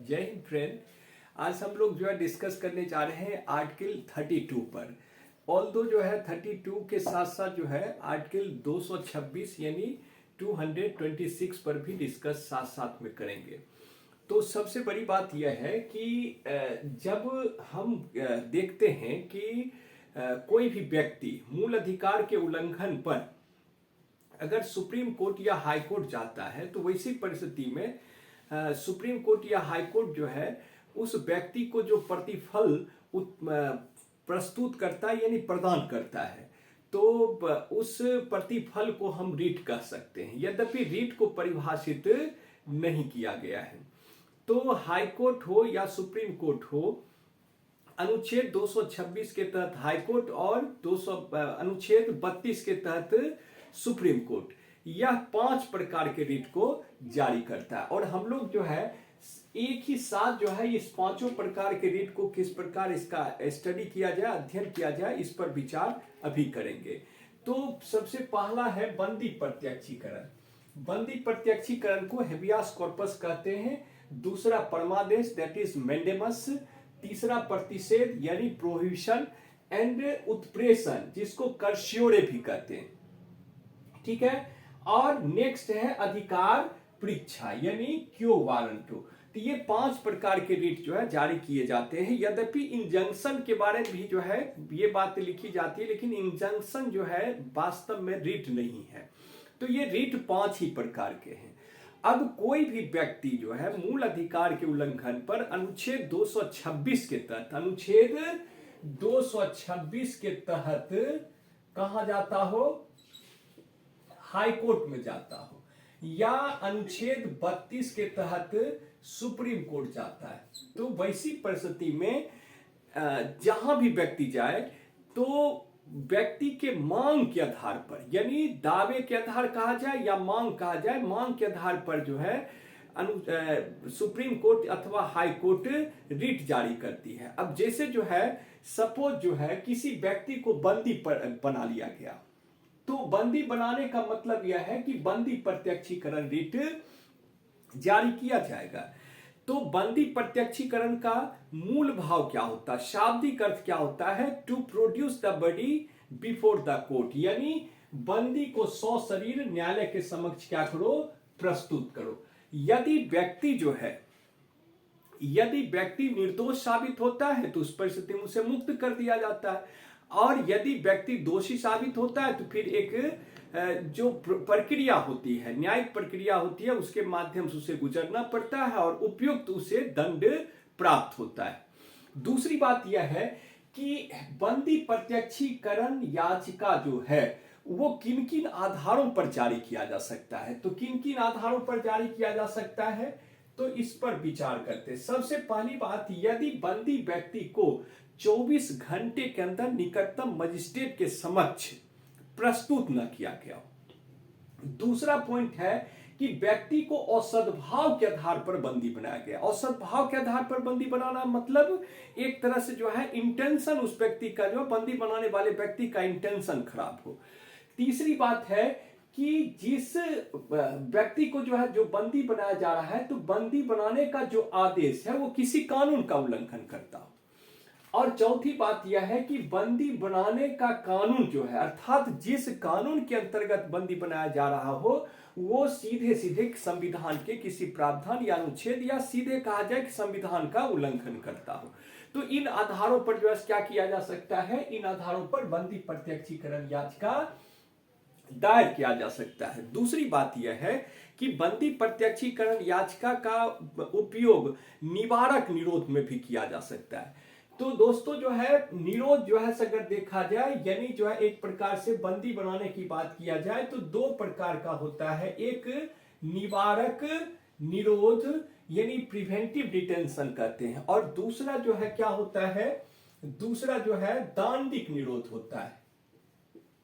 जय हिंद फ्रेंड। आज हम लोग जो है डिस्कस करने जा रहे हैं आर्टिकल 32 पर। ऑल्दो जो है 32 के साथ साथ जो है आर्टिकल 226 यानी 226 पर भी डिस्कस साथ साथ में करेंगे। तो सबसे बड़ी बात यह है कि जब हम देखते हैं कि कोई भी व्यक्ति मूल अधिकार के उल्लंघन पर अगर सुप्रीम कोर्ट या हाई कोर्ट जाता है तो वैसी परिस्थिति में सुप्रीम कोर्ट या हाई कोर्ट जो है उस व्यक्ति को जो प्रतिफल प्रस्तुत करता है यानी प्रदान करता है, तो उस प्रतिफल को हम रीट कह सकते हैं। यद्यपि रीट को परिभाषित नहीं किया गया है। तो हाई कोर्ट हो या सुप्रीम कोर्ट हो, अनुच्छेद 226 के तहत हाई कोर्ट और अनुच्छेद 32 के तहत सुप्रीम कोर्ट, यह 5 प्रकार के रीट को जारी करता है। और हम लोग जो है एक ही साथ जो है इस 5 प्रकार के रीट को किस प्रकार इसका स्टडी किया जाए, अध्ययन किया जाए, इस पर विचार अभी करेंगे। तो सबसे पहला है बंदी प्रत्यक्षीकरण। बंदी प्रत्यक्षीकरण को हेबियास कॉर्पस कहते हैं। दूसरा परमादेश दैट इज मेंडेमस। तीसरा प्रतिषेध यानी प्रोहिबिशन एंड उत्प्रेषण जिसको कर्शियोरे भी कहते हैं, ठीक है। और नेक्स्ट है अधिकार परीक्षा यानी क्यो वारंटो। तो ये 5 प्रकार के रीट जो है जारी किए जाते हैं। यद्यपि इंजंक्शन के बारे में भी जो है ये बात लिखी जाती है, लेकिन इंजंक्शन जो है वास्तव में रीट नहीं है। तो ये रीट 5 ही प्रकार के हैं। अब कोई भी व्यक्ति जो है मूल अधिकार के उल्लंघन पर अनुच्छेद 226 के तहत, अनुच्छेद 226 के तहत कहां जाता हो, हाई कोर्ट में जाता हो, या अनुच्छेद 32 के तहत सुप्रीम कोर्ट जाता है, तो वैसी परिस्थिति में जहां भी व्यक्ति जाए तो व्यक्ति के मांग के आधार पर, यानी दावे के आधार कहा जाए या मांग कहा जाए, मांग के आधार पर जो है सुप्रीम कोर्ट अथवा हाई कोर्ट रीट जारी करती है। अब जैसे जो है सपोज जो है किसी व्यक्ति को बंदी बना लिया गया, तो बंदी बनाने का मतलब यह है कि बंदी प्रत्यक्षीकरण रीट जारी किया जाएगा। तो बंदी प्रत्यक्षीकरण का मूल भाव क्या होता है, शाब्दिक अर्थ क्या होता है, to produce the body before the court, यानी बंदी को सशरीर न्यायालय के समक्ष क्या करो, प्रस्तुत करो। यदि व्यक्ति निर्दोष साबित होता है तो उस परिस्थिति में उसे मुक्त कर दिया जाता है, और यदि व्यक्ति दोषी साबित होता है तो फिर एक जो प्रक्रिया होती है, न्यायिक प्रक्रिया होती है, उसके माध्यम से उसे गुजरना पड़ता है और उपयुक्त उसे दंड प्राप्त होता है। दूसरी बात यह है कि बंदी प्रत्यक्षीकरण याचिका जो है वो किन किन आधारों पर जारी किया जा सकता है। तो किन किन आधारों पर जारी किया जा सकता है, तो इस पर विचार करते हैं। सबसे पहली बात, यदि बंदी व्यक्ति को 24 घंटे के अंदर निकटतम मजिस्ट्रेट के समक्ष प्रस्तुत न किया गया। दूसरा पॉइंट है कि व्यक्ति को असद्भाव के आधार पर बंदी बनाया गया। असद्भाव के आधार पर बंदी बनाना मतलब एक तरह से जो है इंटेंशन, उस व्यक्ति का जो बंदी बनाने वाले व्यक्ति का इंटेंशन खराब हो। तीसरी बात है कि जिस व्यक्ति को जो है जो बंदी बनाया जा रहा है, तो बंदी बनाने का जो आदेश है वो किसी कानून का उल्लंघन करता हो। और चौथी बात यह है कि बंदी बनाने का कानून जो है, अर्थात जिस कानून के अंतर्गत बंदी बनाया जा रहा हो, वो सीधे सीधे संविधान के किसी प्रावधान या अनुच्छेद या सीधे कहा जाए कि संविधान का उल्लंघन करता हो। तो इन आधारों पर जो है क्या किया जा सकता है, इन आधारों पर बंदी प्रत्यक्षीकरण याचिका दायर किया जा सकता है। दूसरी बात यह है कि बंदी प्रत्यक्षीकरण याचिका का उपयोग निवारक निरोध में भी किया जा सकता है। तो दोस्तों जो है निरोध जो है अगर देखा जाए, यानी जो है एक प्रकार से बंदी बनाने की बात किया जाए तो 2 प्रकार का होता है। एक निवारक निरोध यानी प्रिवेंटिव डिटेंशन कहते हैं, और दूसरा जो है क्या होता है, दूसरा जो है दांडिक निरोध होता है,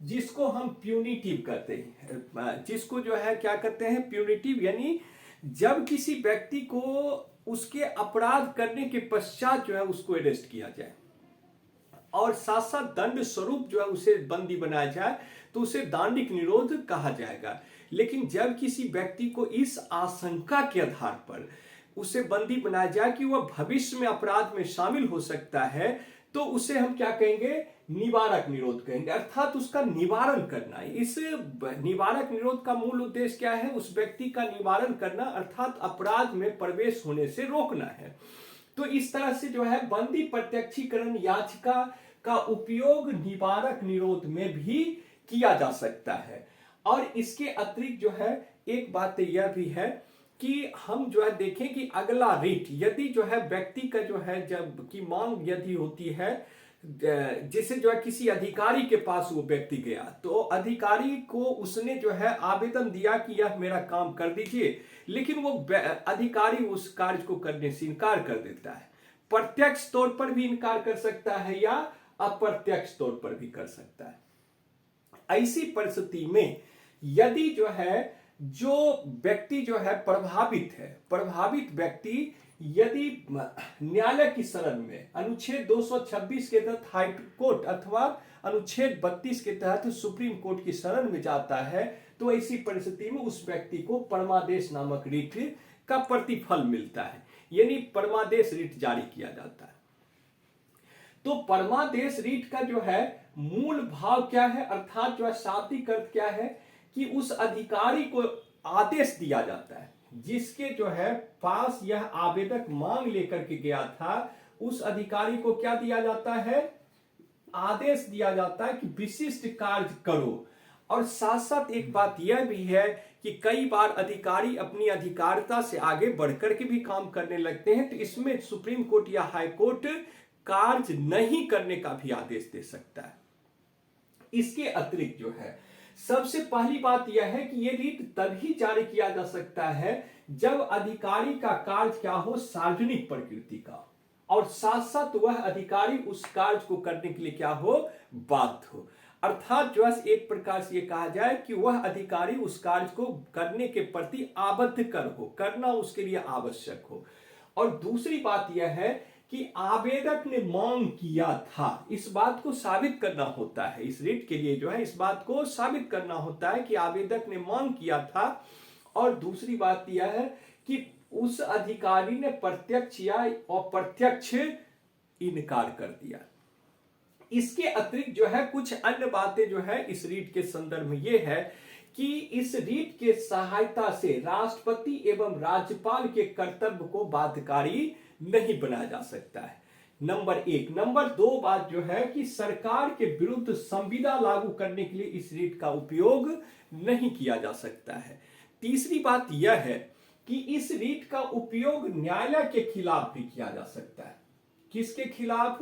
जिसको हम प्यूनिटिव कहते हैं। जिसको जो है क्या कहते हैं, प्यूनिटिव, यानी जब किसी व्यक्ति को उसके अपराध करने के पश्चात जो है उसको अरेस्ट किया जाए और साथ साथ दंड स्वरूप जो है उसे बंदी बनाया जाए, तो उसे दांडिक निरोध कहा जाएगा। लेकिन जब किसी व्यक्ति को इस आशंका के आधार पर उसे बंदी बनाया जाए कि वह भविष्य में अपराध में शामिल हो सकता है, तो उसे हम क्या कहेंगे, निवारक निरोध कहेंगे, अर्थात उसका निवारण करना। इस निवारक निरोध का मूल उद्देश्य क्या है, उस व्यक्ति का निवारण करना, अर्थात अपराध में प्रवेश होने से रोकना है। तो इस तरह से जो है बंदी प्रत्यक्षीकरण याचिका का उपयोग निवारक निरोध में भी किया जा सकता है। और इसके अतिरिक्त जो है एक बात यह भी है कि हम जो है देखें कि अगला रिट, यदि जो है व्यक्ति का जो है जब की मांग यदि होती है, जैसे जो है किसी अधिकारी के पास वो व्यक्ति गया, तो अधिकारी को उसने जो है आवेदन दिया कि यह मेरा काम कर दीजिए, लेकिन वो अधिकारी उस कार्य को करने से इनकार कर देता है। प्रत्यक्ष तौर पर भी इनकार कर सकता है या अप्रत्यक्ष तौर पर भी कर सकता है। ऐसी परिस्थिति में यदि जो है जो व्यक्ति जो है प्रभावित है, प्रभावित व्यक्ति यदि न्यायालय की शरण में अनुच्छेद 226 के तहत हाई कोर्ट अथवा अनुच्छेद 32 के तहत सुप्रीम कोर्ट की शरण में जाता है, तो ऐसी परिस्थिति में उस व्यक्ति को परमादेश नामक रिट का प्रतिफल मिलता है, यानी परमादेश रिट जारी किया जाता है। तो परमादेश रिट का जो है मूल भाव क्या है, अर्थात जो है शाब्दिक अर्थ क्या है कि उस अधिकारी को आदेश दिया जाता है, जिसके जो है पास यह आवेदक मांग लेकर के गया था, उस अधिकारी को क्या दिया जाता है, आदेश दिया जाता है कि विशिष्ट कार्य करो। और साथ साथ एक बात यह भी है कि कई बार अधिकारी अपनी अधिकारिता से आगे बढ़कर के भी काम करने लगते हैं, तो इसमें सुप्रीम कोर्ट या हाई कोर्ट कार्य नहीं करने का भी आदेश दे सकता है। इसके अतिरिक्त जो है सबसे पहली बात यह है कि यह रिट तभी जारी किया जा सकता है जब अधिकारी का कार्य क्या हो, सार्वजनिक प्रकृति का, और साथ साथ वह अधिकारी उस कार्य को करने के लिए क्या हो, बाध्य हो। अर्थात जो है एक प्रकार से यह कहा जाए कि वह अधिकारी उस कार्य को करने के प्रति आबद्ध कर हो, करना उसके लिए आवश्यक हो। और दूसरी बात यह है कि आवेदक ने मांग किया था, इस बात को साबित करना होता है। इस रिट के लिए जो है इस बात को साबित करना होता है कि आवेदक ने मांग किया था। और दूसरी बात यह है कि उस अधिकारी ने प्रत्यक्ष या अप्रत्यक्ष इनकार कर दिया। इसके अतिरिक्त जो है कुछ अन्य बातें जो है इस रिट के संदर्भ में ये है कि इस रिट के सहायता से राष्ट्रपति एवं राज्यपाल के कर्तव्य को बाध्यकारी नहीं बनाया जा सकता है, नंबर एक। नंबर दो बात जो है कि सरकार के विरुद्ध संविदा लागू करने के लिए इस रिट का उपयोग नहीं किया जा सकता है। तीसरी बात यह है कि इस रिट का उपयोग न्यायालय के खिलाफ भी किया जा सकता है। किसके खिलाफ,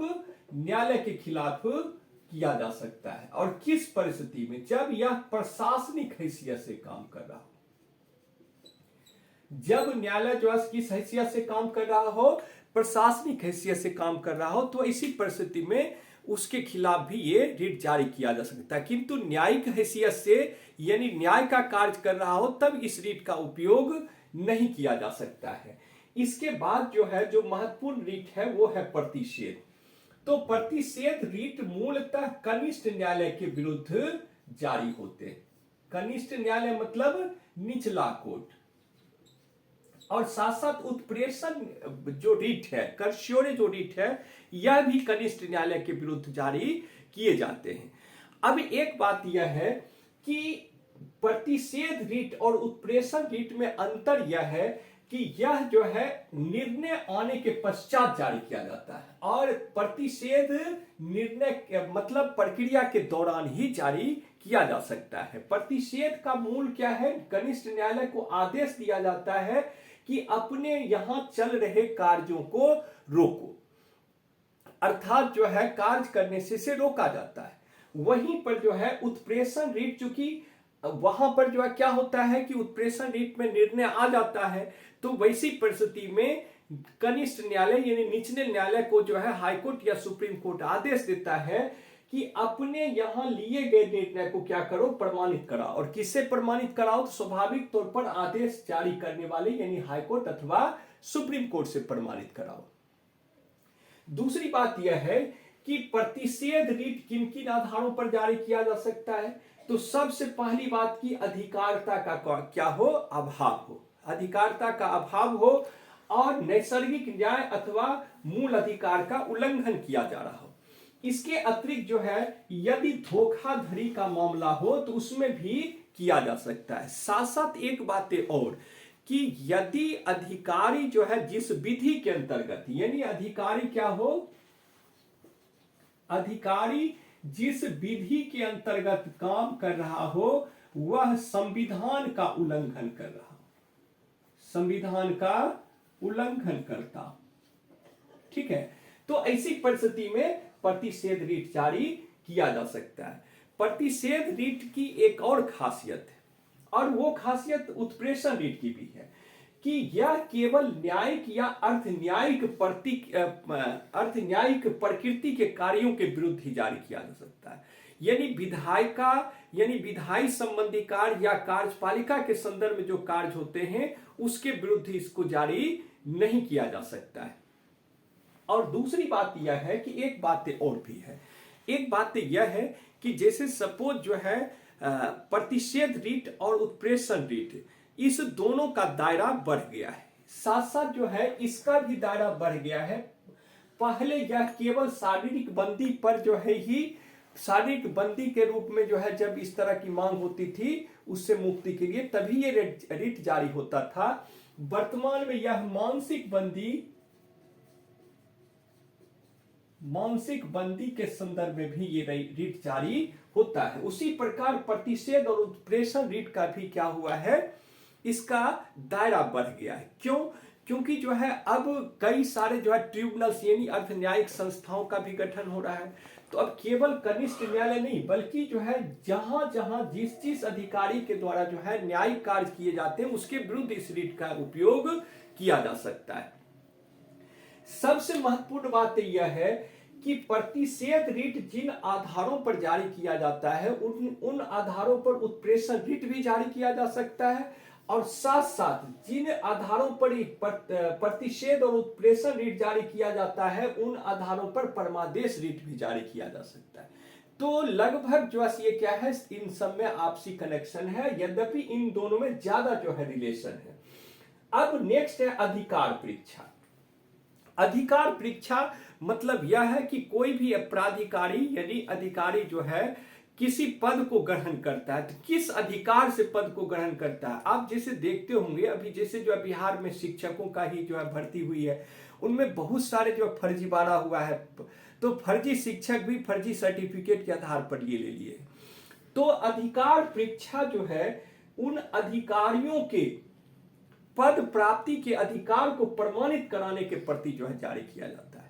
न्यायालय के खिलाफ किया जा सकता है। और किस परिस्थिति में, जब यह प्रशासनिक हैसियत से काम कर रहा हो, जब न्यायालय जो है किस हैसियत से काम कर रहा हो, प्रशासनिक हैसियत से काम कर रहा हो, तो इसी परिस्थिति में उसके खिलाफ भी ये रिट जारी किया जा सकता है। किंतु न्यायिक हैसियत से यानी न्याय का कार्य कर रहा हो तब इस रिट का उपयोग नहीं किया जा सकता है। इसके बाद जो है जो महत्वपूर्ण रिट है वो है प्रतिषेध। तो प्रतिषेध रिट मूलतः कनिष्ठ न्यायालय के विरुद्ध जारी होते हैं। कनिष्ठ न्यायालय मतलब निचला कोर्ट। और साथ साथ उत्प्रेषण जो रिट है, कर्शियोरे जो रिट है, यह भी कनिष्ठ न्यायालय के विरुद्ध जारी किए जाते हैं। अब एक बात यह है कि प्रतिषेध रिट और उत्प्रेषण रिट में अंतर यह है कि यह जो है निर्णय आने के पश्चात जारी किया जाता है, और प्रतिषेध निर्णय मतलब प्रक्रिया के दौरान ही जारी किया जा सकता है। प्रतिषेध का मूल क्या है, कनिष्ठ न्यायालय को आदेश दिया जाता है कि अपने यहां चल रहे कार्यों को रोको, अर्थात जो है कार्य करने से रोका जाता है। वहीं पर जो है उत्प्रेषण रिट, चूंकि वहां पर जो है क्या होता है कि उत्प्रेषण रिट में निर्णय आ जाता है, तो वैसी परिस्थिति में कनिष्ठ न्यायालय यानी निचले न्यायालय को जो है हाईकोर्ट या सुप्रीम कोर्ट आदेश देता है कि अपने यहां लिए गए निर्णय को क्या करो, प्रमाणित कराओ। और किससे प्रमाणित कराओ, तो स्वाभाविक तौर पर आदेश जारी करने वाले यानी हाईकोर्ट अथवा सुप्रीम कोर्ट से प्रमाणित कराओ। दूसरी बात यह है कि प्रतिषेध रिट किन किन आधारों पर जारी किया जा सकता है, तो सबसे पहली बात की अधिकारिता का क्या हो, अभाव हो, अधिकारिता का अभाव हो, और नैसर्गिक न्याय अथवा मूल अधिकार का उल्लंघन किया जा रहा हो। इसके अतिरिक्त जो है यदि धोखाधड़ी का मामला हो तो उसमें भी किया जा सकता है। साथ साथ एक बात और कि यदि अधिकारी जो है जिस विधि के अंतर्गत, यानी अधिकारी क्या हो, अधिकारी जिस विधि के अंतर्गत काम कर रहा हो वह संविधान का उल्लंघन कर रहा हो, संविधान का उल्लंघन करता, ठीक है, तो ऐसी परिस्थिति में प्रतिषेध रिट जारी किया जा सकता है। प्रतिषेध रिट की एक और खासियत है, और वो खासियत उत्प्रेषण रिट की भी है कि यह केवल न्यायिक या अर्थ न्यायिक प्रकृति के कार्यों के विरुद्ध ही जारी किया जा सकता है। यानी विधायी संबंधी कार्य या कार्यपालिका के संदर्भ में जो कार्य होते हैं उसके विरुद्ध इसको जारी नहीं किया जा सकता है। और दूसरी बात यह है कि एक बात और भी है, एक बात यह है कि जैसे सपोज जो है प्रतिषेध रिट और उत्प्रेषण रिट, इस दोनों का दायरा बढ़ गया है, साथ साथ जो है इसका भी दायरा बढ़ गया है। पहले यह केवल शारीरिक बंदी पर जो है ही, शारीरिक बंदी के रूप में जो है जब इस तरह की मांग होती थी उससे मुक्ति के लिए तभी ये रिट जारी होता था। वर्तमान में यह मानसिक बंदी के संदर्भ में भी ये रिट जारी होता है। उसी प्रकार प्रतिषेध और उत्प्रेषण रिट का भी क्या हुआ है, इसका दायरा बढ़ गया है। क्यों? क्योंकि जो है अब कई सारे जो है ट्रिब्यूनल्स यानी अर्ध न्यायिक संस्थाओं का भी गठन हो रहा है। तो अब केवल कनिष्ठ न्यायालय नहीं बल्कि जो है जहां जहां जिस अधिकारी के द्वारा जो है न्यायिक कार्य किए जाते हैं उसके विरुद्ध इस रिट का उपयोग किया जा सकता है। सबसे महत्वपूर्ण बात यह है कि प्रतिषेध रिट जिन आधारों पर जारी किया जाता है उन आधारों पर उत्प्रेषण रिट भी जारी किया जा सकता है, और साथ साथ जिन आधारों पर प्रतिषेध और उत्प्रेषण रिट जारी किया जाता है उन आधारों पर परमादेश रिट भी जारी किया जा सकता है। तो लगभग जो है ये क्या है, इन सब में आपसी कनेक्शन है, यद्यपि इन दोनों में ज्यादा जो है रिलेशन है। अब नेक्स्ट है अधिकार परीक्षा। अधिकार परीक्षा मतलब यह है कि कोई भी अपराधिकारी यानी अधिकारी जो है किसी पद को ग्रहण करता है तो किस अधिकार से पद को ग्रहण करता है। आप जैसे देखते होंगे अभी जैसे जो बिहार में शिक्षकों का ही जो है भर्ती हुई है उनमें बहुत सारे जो फर्जीवाड़ा हुआ है, तो फर्जी शिक्षक भी फर्जी सर्टिफिकेट के आधार पर ये ले लिए। तो अधिकार परीक्षा जो है उन अधिकारियों के पद प्राप्ति के अधिकार को प्रमाणित कराने के प्रति जो है जारी किया जाता है।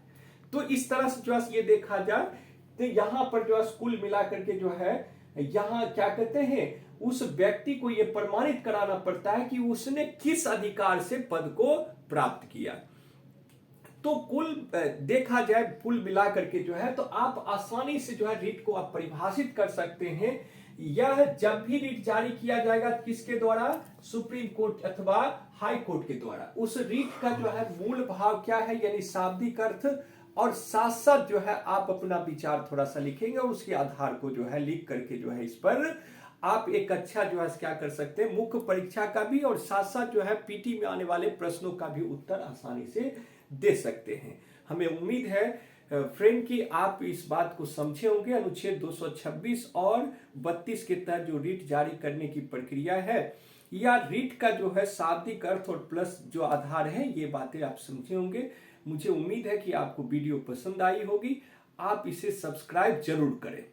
तो इस तरह से जो है ये देखा जाए तो यहां पर जो है कुल मिलाकर के जो है यहां क्या कहते हैं, उस व्यक्ति को यह प्रमाणित कराना पड़ता है कि उसने किस अधिकार से पद को प्राप्त किया। तो कुल देखा जाए कुल मिलाकर के जो है तो आप आसानी से जो है रिट को आप परिभाषित कर सकते हैं। यह जब भी रिट जारी किया जाएगा किसके द्वारा, सुप्रीम कोर्ट अथवा हाई कोर्ट के द्वारा। उस रिट का जो है मूल भाव क्या है यानी शाब्दिक अर्थ, और साथ साथ जो है आप अपना विचार थोड़ा सा लिखेंगे और उसके आधार को जो है लिख करके जो है इस पर आप एक अच्छा जो है क्या कर सकते हैं, मुख्य परीक्षा का भी और साथ साथ जो है पीटी में आने वाले प्रश्नों का भी उत्तर आसानी से दे सकते हैं। हमें उम्मीद है फ्रेंड कि आप इस बात को समझे होंगे। अनुच्छेद 226 और 32 के तहत जो रिट जारी करने की प्रक्रिया है या रिट का जो है शाब्दिक अर्थ और प्लस जो आधार है ये बातें आप समझे होंगे। मुझे उम्मीद है कि आपको वीडियो पसंद आई होगी। आप इसे सब्सक्राइब जरूर करें।